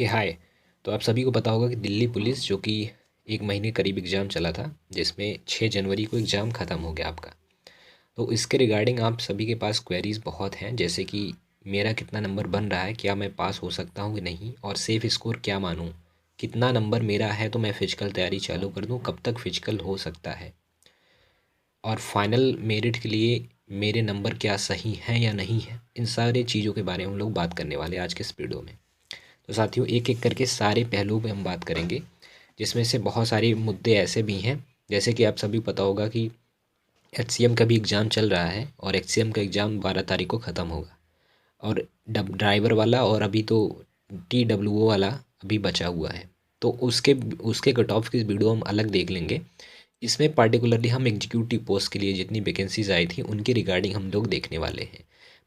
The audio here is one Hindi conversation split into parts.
हे हाय। तो आप सभी को पता होगा कि दिल्ली पुलिस जो कि एक महीने करीब एग्ज़ाम चला था, जिसमें 6 जनवरी को एग्ज़ाम ख़त्म हो गया आपका। तो इसके रिगार्डिंग आप सभी के पास क्वेरीज़ बहुत हैं, जैसे कि मेरा कितना नंबर बन रहा है, क्या मैं पास हो सकता हूँ कि नहीं, और सेफ़ स्कोर क्या मानूँ, कितना नंबर मेरा है तो मैं फ़िज़िकल तैयारी चालू कर दूँ, कब तक फ़िज़िकल हो सकता है, और फाइनल मेरिट के लिए मेरे नंबर क्या सही हैं या नहीं है। इन सारी चीज़ों के बारे में हम लोग बात करने वाले हैं आज के इस वीडियो में। तो साथियों, एक एक करके सारे पहलुओं पे हम बात करेंगे, जिसमें से बहुत सारे मुद्दे ऐसे भी हैं, जैसे कि आप सभी पता होगा कि एचसीएम का भी एग्ज़ाम चल रहा है और एचसीएम का एग्ज़ाम 12 तारीख को ख़त्म होगा, और ड्राइवर वाला और अभी तो टीडब्ल्यूओ वाला अभी बचा हुआ है। तो उसके उसके कट ऑफ की वीडियो हम अलग देख लेंगे। इसमें पार्टिकुलरली हम एग्जीक्यूटिव पोस्ट के लिए जितनी वैकेंसीज आई थी उनके रिगार्डिंग हम लोग देखने वाले हैं।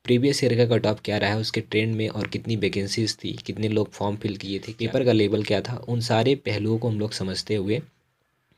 प्रीवियस ईयर का कट ऑफ क्या रहा है उसके ट्रेंड में, और कितनी वैकेंसीज थी, कितने लोग फॉर्म फिल किए थे, पेपर का लेवल क्या था, उन सारे पहलुओं को हम लोग समझते हुए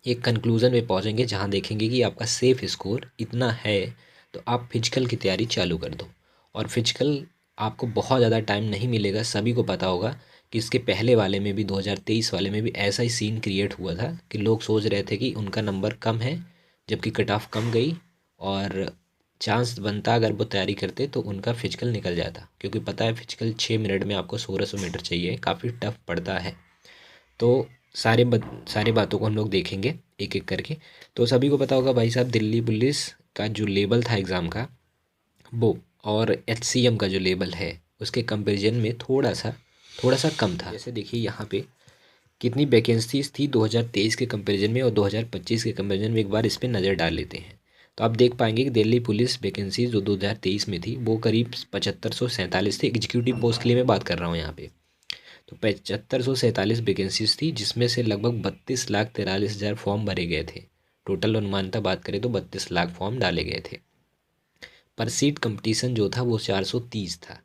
एक कंक्लूज़न में पहुंचेंगे, जहां देखेंगे कि आपका सेफ स्कोर इतना है तो आप फिजिकल की तैयारी चालू कर दो। और फिजिकल आपको बहुत ज़्यादा टाइम नहीं मिलेगा। सभी को पता होगा कि इसके पहले वाले में भी 2023 वाले में भी ऐसा ही सीन क्रिएट हुआ था कि लोग सोच रहे थे कि उनका नंबर कम है, जबकि कट ऑफ कम गई, और चांस बनता अगर वो तैयारी करते तो उनका फिजिकल निकल जाता, क्योंकि पता है फिजिकल 6 मिनट में आपको 1600 मीटर चाहिए, काफ़ी टफ पड़ता है। तो सारे बातों को हम लोग देखेंगे एक एक करके। तो सभी को पता होगा भाई साहब, दिल्ली पुलिस का जो लेवल था एग्ज़ाम का, वो और एचसीएम का जो लेवल है उसके कंपैरिजन में थोड़ा सा कम था। जैसे देखिए यहाँ पे कितनी वैकेंसीज थी 2023 के कंपैरिजन में और 2025 के कंपैरिजन में, एक बार इस पर नज़र डाल लेते हैं। तो आप देख पाएंगे कि दिल्ली पुलिस वैकेंसीज जो 2023 में थी वो करीब 7547 थी। एग्जीक्यूटिव पोस्ट के लिए मैं बात कर रहा हूँ यहाँ पे। तो 7547 वैकेंसीज थी, जिसमें से लगभग 32,43,000 फॉर्म भरे गए थे। टोटल अनुमानतः बात करें तो 32 लाख फॉर्म डाले गए थे। पर सीट कंपटीशन जो था वो 430 था।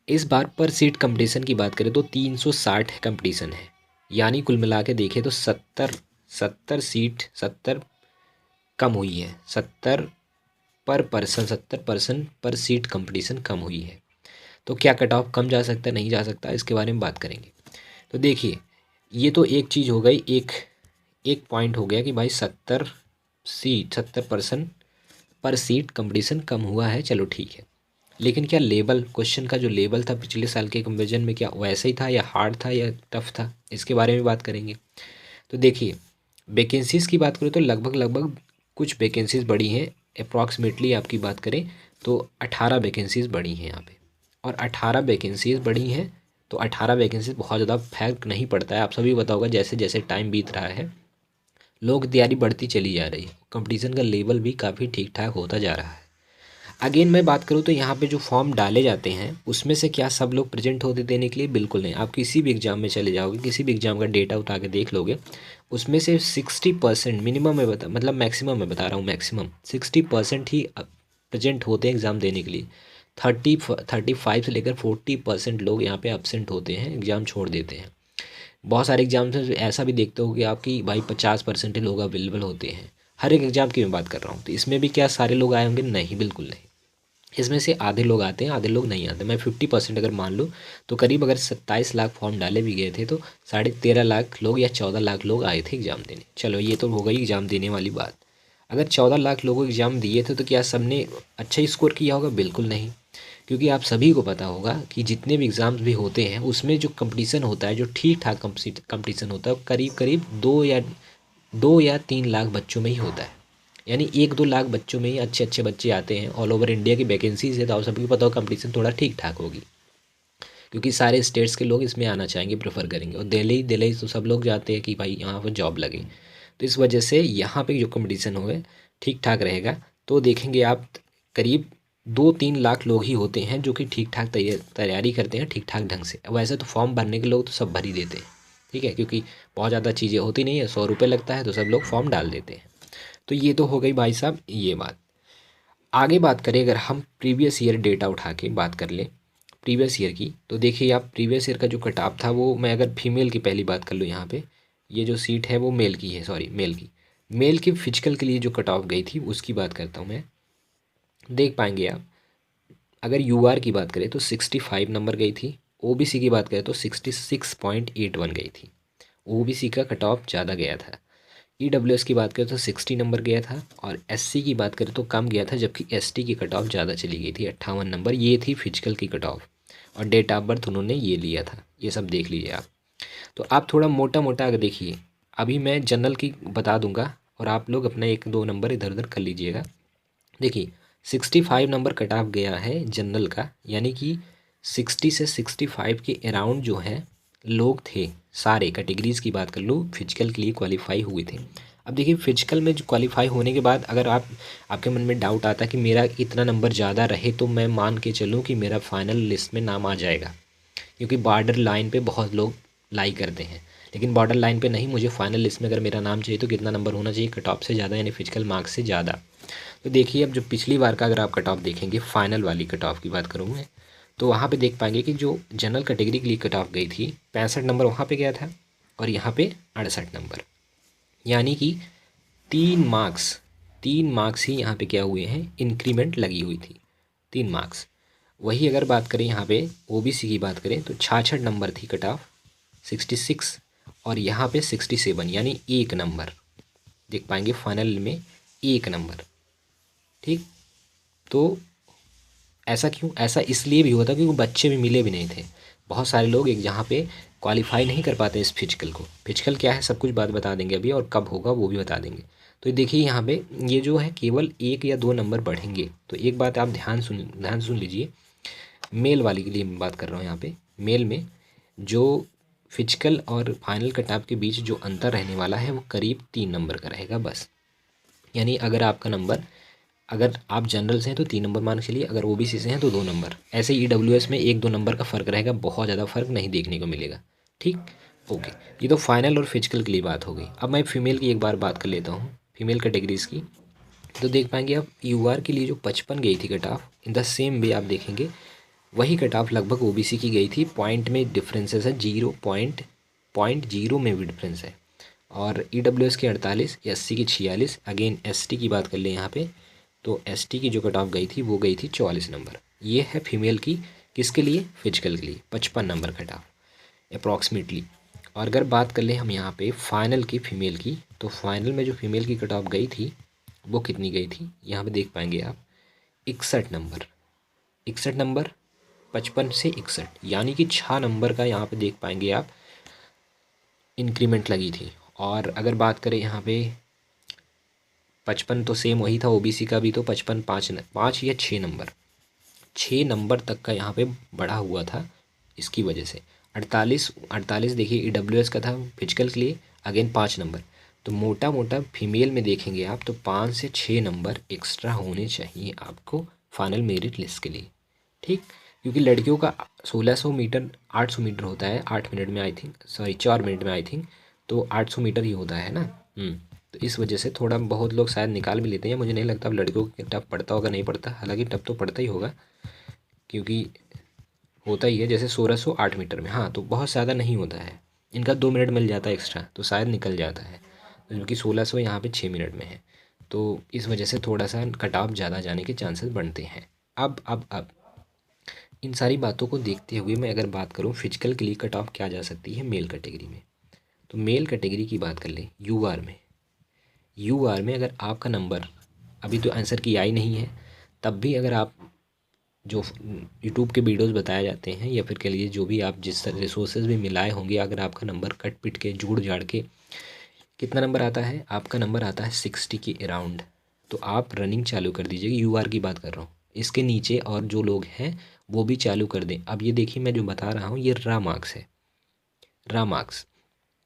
इस बार पर सीट कंपटीशन की बात करें तो 360 कंपटीशन है, यानी कुल मिला के देखें तो 70 कम हुई है। 70% पर सीट कंपटीशन कम हुई है। तो क्या कट ऑफ कम जा सकता है, नहीं जा सकता, इसके बारे में बात करेंगे। तो देखिए, ये तो एक चीज़ हो गई, एक एक पॉइंट हो गया कि भाई 70% पर सीट कंपटीशन कम हुआ है, चलो ठीक है। लेकिन क्या लेवल, क्वेश्चन का जो लेवल था पिछले साल के कंपेरिजन में, क्या वैसा ही था या हार्ड था या टफ था, इसके बारे में बात करेंगे। तो देखिए, वैकेंसीज़ की बात करें तो लगभग कुछ वैकेंसीज़ बढ़ी हैं। अप्रॉक्सीमेटली आपकी बात करें तो 18 वैकेंसीज़ बढ़ी हैं यहाँ पे। और 18 वैकेंसीज़ बढ़ी हैं, तो 18 वैकेंसीज बहुत ज़्यादा फर्क नहीं पड़ता है। आप सभी बताओगे होगा जैसे जैसे टाइम बीत रहा है लोग तैयारी बढ़ती चली जा रही है, कंपटीशन का लेवल भी काफ़ी ठीक ठाक होता जा रहा है। अगेन मैं बात करूँ तो यहाँ पे जो फॉर्म डाले जाते हैं उसमें से क्या सब लोग प्रेजेंट होते देने के लिए, बिल्कुल नहीं। आप किसी भी एग्ज़ाम में चले जाओगे, किसी भी एग्ज़ाम का डेटा उठा के देख लोगे, उसमें से 60% मिनिमम में मतलब मैक्सिमम में बता रहा हूँ, मैक्सिमम 60% ही प्रेजेंट होते हैं एग्ज़ाम देने के लिए। 35 से लेकर 40% लोग यहाँ पे एब्सेंट होते हैं, एग्ज़ाम छोड़ देते हैं। बहुत सारे एग्जाम्स हैं ऐसा भी देखते हो कि आपकी भाई 50% ही लोग अवेलेबल होते हैं। हर एक एग्ज़ाम की मैं बात कर रहा हूँ। तो इसमें भी क्या सारे लोग आए होंगे, नहीं, बिल्कुल नहीं। इसमें से आधे लोग आते हैं, आधे लोग नहीं आते। मैं 50% अगर मान लूँ तो करीब अगर 27 लाख फॉर्म डाले भी गए थे तो 13.5 लाख लोग या 14 लाख लोग आए थे एग्ज़ाम देने। चलो ये तो हो गई एग्ज़ाम देने वाली बात। अगर 14 लाख लोगों एग्ज़ाम दिए थे तो क्या सबने अच्छा ही स्कोर किया होगा, बिल्कुल नहीं। क्योंकि आप सभी को पता होगा कि जितने भी एग्ज़ाम्स भी होते हैं उसमें जो कंपटीशन होता है, जो ठीक ठाक कंपटीशन होता है, करीब करीब 2 या 3 लाख बच्चों में ही होता है। यानी 1-2 लाख बच्चों में ही अच्छे अच्छे बच्चे आते हैं। ऑल ओवर इंडिया की वैकेंसीज है, तो आप सभी को पता हो कंपटीशन थोड़ा ठीक ठाक होगी, क्योंकि सारे स्टेट्स के लोग इसमें आना चाहेंगे, प्रेफर करेंगे। और दिल्ली दिल्ली तो सब लोग जाते हैं कि भाई यहाँ पर जॉब लगे। तो इस वजह से यहाँ पे जो कंपटीशन होगा ठीक ठाक रहेगा। तो देखेंगे आप करीब 2-3 लाख लोग ही होते हैं जो कि ठीक ठाक तैयारी करते हैं ठीक ठाक ढंग से। वैसे तो फॉर्म भरने के लोग तो सब भर ही देते हैं, ठीक है, क्योंकि बहुत ज़्यादा चीज़ें होती नहीं है, 100 रुपये लगता है तो सब लोग फॉर्म डाल देते हैं। तो ये तो हो गई भाई साहब ये बात। आगे बात करें अगर हम प्रीवियस ईयर डेटा उठा के बात कर लें प्रीवियस ईयर की, तो देखिए आप प्रीवियस ईयर का जो कट ऑफ था वो, मैं अगर फीमेल की पहली बात कर लूँ यहाँ पे, ये जो सीट है वो मेल की है, सॉरी मेल की फिजिकल के लिए जो कट ऑफ गई थी उसकी बात करता हूँ मैं। देख पाएंगे आप, अगर यूआर की बात करें तो 65 नंबर गई थी। ओबीसी की बात करें तो 66.81 गई थी। ओबीसी का कट ऑफ ज़्यादा गया था। ईडब्ल्यूएस की बात करें तो 60 नंबर गया था, और एससी की बात करें तो कम गया था, जबकि एसटी की कट ऑफ ज़्यादा चली गई थी, 58 नंबर। ये थी फिजिकल की कट ऑफ, और डेट ऑफ बर्थ उन्होंने ये लिया था। ये सब देख लीजिए आप। तो आप थोड़ा मोटा मोटा अगर देखिए, अभी मैं जनरल की बता दूंगा और आप लोग अपना 1-2 नंबर इधर उधर कर लीजिएगा। देखिए 65 नंबर कट ऑफ गया है जनरल का, यानी कि 60 से 65 के अराउंड जो है लोग थे, सारे कैटेगरीज की बात कर लो, फिजिकल के लिए क्वालिफाई हुए थे। अब देखिए फिजिकल में जो क्वालिफाई होने के बाद अगर आपके मन में डाउट आता कि मेरा इतना नंबर ज़्यादा रहे तो मैं मान के चलूँ कि मेरा फाइनल लिस्ट में नाम आ जाएगा, क्योंकि बॉर्डर लाइन पे बहुत लोग लाई करते हैं। लेकिन बॉर्डर लाइन पे नहीं, मुझे फाइनल लिस्ट में अगर मेरा नाम चाहिए तो कितना नंबर होना चाहिए, कट ऑफ से ज़्यादा, यानी फिजिकल मार्क्स से ज़्यादा। तो देखिए अब जो पिछली बार का अगर आप कट ऑफ देखेंगे, फाइनल वाली कट ऑफ की बात करूँ मैं, तो वहाँ पे देख पाएंगे कि जो जनरल कैटेगरी के लिए कट ऑफ गई थी 65 नंबर वहाँ पे गया था, और यहाँ पे 68 नंबर, यानी कि 3 मार्क्स, 3 मार्क्स ही यहाँ पे क्या हुए हैं, इंक्रीमेंट लगी हुई थी, 3 मार्क्स। वही अगर बात करें यहाँ पे ओबीसी की बात करें तो 66 नंबर थी कट ऑफ, 66, और यहाँ पे 67, यानी 1 नंबर देख पाएंगे फाइनल में, 1 नंबर। ठीक, तो ऐसा क्यों, ऐसा इसलिए भी हुआ था क्योंकि बच्चे भी मिले भी नहीं थे। बहुत सारे लोग एक जहाँ पे क्वालिफाई नहीं कर पाते इस फिजिकल को। फिजिकल क्या है सब कुछ बात बता देंगे अभी, और कब होगा वो भी बता देंगे। तो देखिए यहाँ पे ये जो है केवल 1 या 2 नंबर बढ़ेंगे। तो एक बात आप ध्यान सुन लीजिए, मेल वाली के लिए मैं बात कर रहा हूँ यहाँ पे। मेल में जो फिजिकल और फाइनल कटऑफ के बीच जो अंतर रहने वाला है वो करीब 3 नंबर का रहेगा बस। यानी अगर आपका नंबर, अगर आप जनरल से हैं तो 3 नंबर मान के चलिए, अगर ओबीसी से हैं तो 2 नंबर। ऐसे ईडब्ल्यूएस में 1-2 नंबर का फ़र्क रहेगा, बहुत ज़्यादा फ़र्क नहीं देखने को मिलेगा। ठीक, ओके। ये तो फाइनल और फिजिकल के लिए बात हो गई। अब मैं फीमेल की एक बार बात कर लेता हूँ, फीमेल कैटेगरीज़ की। तो देख पाएंगे आप यूआर के लिए जो 55 गई थी cut off, in the same way आप देखेंगे वही कट ऑफ लगभग ओबीसी की गई थी। पॉइंट में डिफरेंसेस है, 0.0 में भी डिफरेंस है। और ईडब्ल्यूएस की 48, एससी की 46। अगेन एसटी की बात कर लें यहाँ पे, तो एसटी की जो कट ऑफ गई थी वो गई थी 44 नंबर। ये है फीमेल की, किसके लिए, फिजिकल के लिए 55 नंबर कट ऑफ अप्रॉक्सीमेटली। और अगर बात कर लें हम यहाँ पे फाइनल की फीमेल की, तो फाइनल में जो फीमेल की कट ऑफ गई थी वो कितनी गई थी, यहाँ पे देख पाएंगे आप 61 नंबर। 61 नंबर, 55 से 61, यानी कि 6 नंबर का यहाँ पे देख पाएंगे आप इंक्रीमेंट लगी थी। और अगर बात करें यहाँ पे 55 तो सेम वही था ओबीसी का भी, तो 55 5 या 6 नंबर, 6 नंबर तक का यहाँ पे बढ़ा हुआ था इसकी वजह से। 48 देखिए ईडब्ल्यूएस का था फिजिकल के लिए, अगेन 5 नंबर। तो मोटा मोटा फीमेल में देखेंगे आप तो 5 से 6 नंबर एक्स्ट्रा होने चाहिए आपको फाइनल मेरिट लिस्ट के लिए। ठीक, क्योंकि लड़कियों का 1600 मीटर 800 मीटर होता है 8 मिनट में, आई थिंक, सॉरी 4 मिनट में आई थिंक, तो 800 मीटर ही होता है ना। तो इस वजह से थोड़ा बहुत लोग शायद निकाल भी लेते हैं। मुझे नहीं लगता अब लड़कियों को टफ पड़ता होगा, नहीं पड़ता, हालांकि टफ तो पड़ता ही होगा, क्योंकि होता ही है जैसे 1600 8 मीटर में। हाँ, तो बहुत ज़्यादा नहीं होता है, इनका 2 मिनट मिल जाता है एक्स्ट्रा तो शायद निकल जाता है, क्योंकि 1600 यहाँ पे 6 मिनट में है। तो इस वजह से थोड़ा सा कट ऑफ ज़्यादा जाने के चांसेस बनते हैं। अब इन सारी बातों को देखते हुए मैं अगर बात करूँ फिजिकल के लिए कट ऑफ क्या जा सकती है मेल कैटेगरी में, तो मेल कैटेगरी की बात कर लें यूआर में। यूआर में अगर आपका नंबर, अभी तो आंसर की आई नहीं है, तब भी अगर आप जो यूट्यूब के वीडियोस बताए जाते हैं या फिर कह लीजिए जो भी आप जिस रिसोर्सेज भी मिलाए होंगे, अगर आपका नंबर कट पिट के जोड़ जाड़ के कितना नंबर आता है, आपका नंबर आता है 60 के अराउंड, तो आप रनिंग चालू कर दीजिएगा। यूआर की बात कर रहा हूँ, इसके नीचे और जो लोग हैं वो भी चालू कर दें। अब ये देखिए मैं जो बता रहा हूँ ये रा मार्क्स है, रा मार्क्स,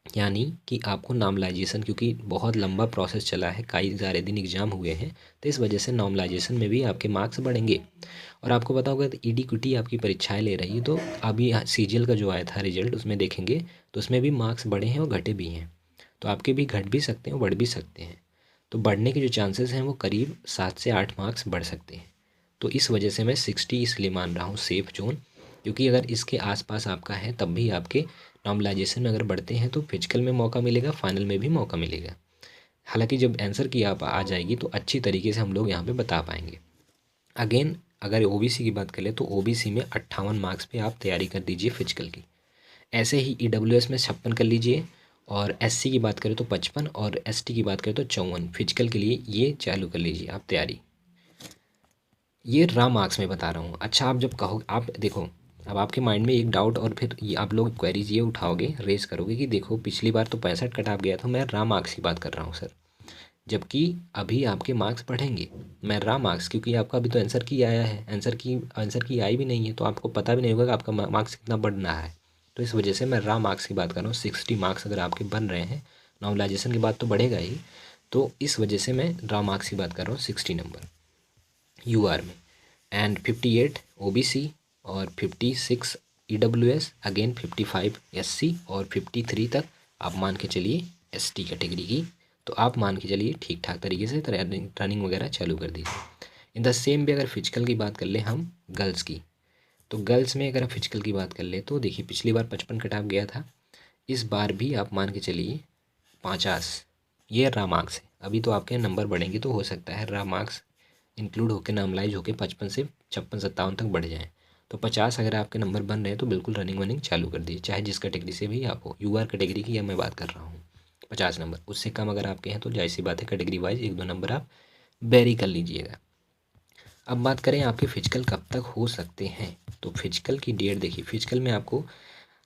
यानी कि आपको नॉर्मलाइजेशन, क्योंकि बहुत लंबा प्रोसेस चला है, कई सारे दिन एग्ज़ाम हुए हैं, तो इस वजह से नॉर्मलाइजेशन में भी आपके मार्क्स बढ़ेंगे। और आपको पता होगा ईडी क्यूटी आपकी परीक्षाएं ले रही है, तो अभी सीजीएल का जो आया था रिजल्ट उसमें देखेंगे तो उसमें भी मार्क्स बढ़े हैं और घटे भी हैं, तो आपके भी घट भी सकते हैं, बढ़ भी सकते हैं। तो बढ़ने के जो चांसेस हैं वो करीब 7 से 8 मार्क्स बढ़ सकते हैं। तो इस वजह से मैं 60 इसलिए मान रहा हूँ सेफ़ जोन, क्योंकि अगर इसके आसपास आपका है तब भी आपके नॉर्मलाइजेशन में अगर बढ़ते हैं तो फिजिकल में मौका मिलेगा, फाइनल में भी मौका मिलेगा। हालांकि जब आंसर की आप आ जाएगी तो अच्छी तरीके से हम लोग यहाँ पे बता पाएंगे। अगेन अगर ओबीसी की बात करें तो ओबीसी में 58 मार्क्स पे आप तैयारी कर दीजिए फिजिकल की। ऐसे ही ईडब्ल्यूएस में 56 कर लीजिए, और एससी की बात करें तो 55, और एसटी की बात करें तो 54 फिजिकल के लिए ये चालू कर लीजिए आप तैयारी। ये रॉ मार्क्स में बता रहा हूँ। अच्छा, आप जब कहो, आप देखो, अब आपके माइंड में एक डाउट और फिर ये आप लोग क्वेरीज ये उठाओगे, रेज करोगे कि देखो पिछली बार तो 65 कट ऑफ गया था, मैं रॉ मार्क्स की बात कर रहा हूँ सर। जबकि अभी आपके मार्क्स बढ़ेंगे, मैं रॉ मार्क्स, क्योंकि आपका अभी तो आंसर की आया है, आंसर की आई भी नहीं है, तो आपको पता भी नहीं होगा कि आपका मार्क्स कितना बढ़ रहा है। तो इस वजह से मैं रॉ मार्क्स की बात कर रहा हूँ। 60 मार्क्स अगर आपके बन रहे हैं, नॉर्मलाइजेशन के बाद तो बढ़ेगा ही, तो इस वजह से मैं रॉ मार्क्स की बात कर रहा हूँ 60 नंबर यूआर में, एंड 58 ओबीसी, और 56 ईडब्ल्यूएस, अगेन 55 एससी, और 53 तक आप मान के चलिए एसटी कैटेगरी की। तो आप मान के चलिए ठीक ठाक तरीके से रनिंग वगैरह चालू कर दीजिए। इन द सेम भी अगर फिजिकल की बात कर ले हम गर्ल्स की, तो गर्ल्स में अगर हम फिजिकल की बात कर ले तो देखिए पिछली बार 55 कट ऑफ गया था, इस बार भी आप मान के चलिए 50, ये रा मार्क्स है। अभी तो आपके नंबर बढ़ेंगे तो हो सकता है रा मार्क्स इंक्लूड होकर नॉर्मलाइज होकर 55 से 56-57 तक बढ़ जाएँ। तो 50 अगर आपके नंबर बन रहे हैं तो बिल्कुल रनिंग वनिंग चालू कर दीजिए, चाहे जिस कैटेगरी से भी आप हो। यूआर कैटेगरी की मैं बात कर रहा हूँ। 50 नंबर, उससे कम अगर आपके हैं तो जाहिर सी बात है कैटेगरी वाइज 1-2 नंबर आप वेरी कर लीजिएगा। अब बात करें आपके फिजिकल कब तक हो सकते हैं, तो फिजिकल की डेट देखिए। फिजिकल में आपको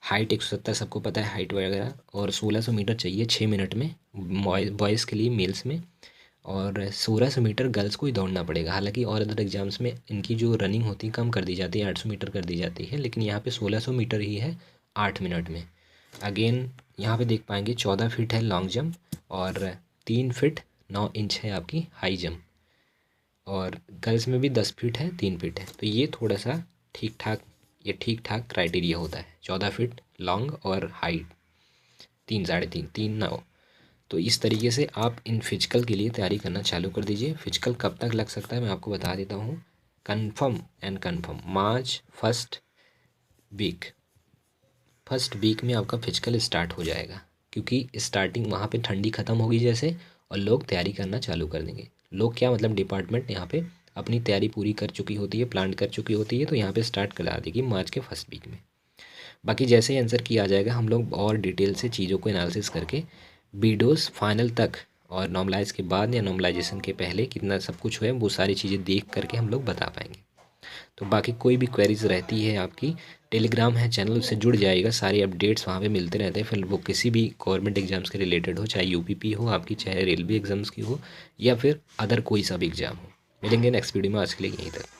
हाइट 170 सबको पता है हाइट वगैरह, और 1600 मीटर चाहिए 6 मिनट में बॉयज़ के लिए, मेल्स में, और 1600 मीटर गर्ल्स को ही दौड़ना पड़ेगा। हालांकि और अदर एग्जाम्स में इनकी जो रनिंग होती है कम कर दी जाती है, 800 मीटर कर दी जाती है, लेकिन यहाँ पे 1600 मीटर ही है 8 मिनट में। अगेन यहाँ पे देख पाएंगे 14 फीट है लॉन्ग जंप, और 3 फीट 9 इंच है आपकी हाई जंप, और गर्ल्स में भी 10 फीट है 3 फीट है। तो ये थोड़ा सा ठीक ठाक, ये ठीक ठाक क्राइटेरिया होता है, 14 फीट लॉन्ग और हाइट 3, 3.5, 3 9। तो इस तरीके से आप इन फिजिकल के लिए तैयारी करना चालू कर दीजिए। फिजिकल कब तक लग सकता है मैं आपको बता देता हूँ। कन्फर्म मार्च फर्स्ट वीक में आपका फिजिकल स्टार्ट हो जाएगा, क्योंकि स्टार्टिंग वहाँ पे ठंडी ख़त्म होगी जैसे, और लोग तैयारी करना चालू कर देंगे। लोग क्या, मतलब डिपार्टमेंट यहाँ पे अपनी तैयारी पूरी कर चुकी होती है, प्लान कर चुकी होती है, तो यहाँ पे स्टार्ट करा देगी मार्च के फर्स्ट वीक में। बाकी जैसे ही आंसर किया जाएगा हम लोग और डिटेल से चीज़ों को एनालिसिस करके वीडियोस फाइनल तक, और नॉर्मलाइज के बाद या नॉर्मलाइजेशन के पहले कितना सब कुछ है वो सारी चीज़ें देख करके हम लोग बता पाएंगे। तो बाकी कोई भी क्वेरीज रहती है आपकी, टेलीग्राम है चैनल, उससे जुड़ जाएगा, सारे अपडेट्स वहाँ पे मिलते रहते हैं। फिर वो किसी भी गवर्नमेंट एग्जाम्स के रिलेटेड हो, चाहे यूपीपी हो आपकी, चाहे रेलवे एग्जाम्स की हो, या फिर अदर कोई सा भी एग्ज़ाम हो। मिलेंगे नेक्स्ट वीडियो में, आज के लिए यहीं तक।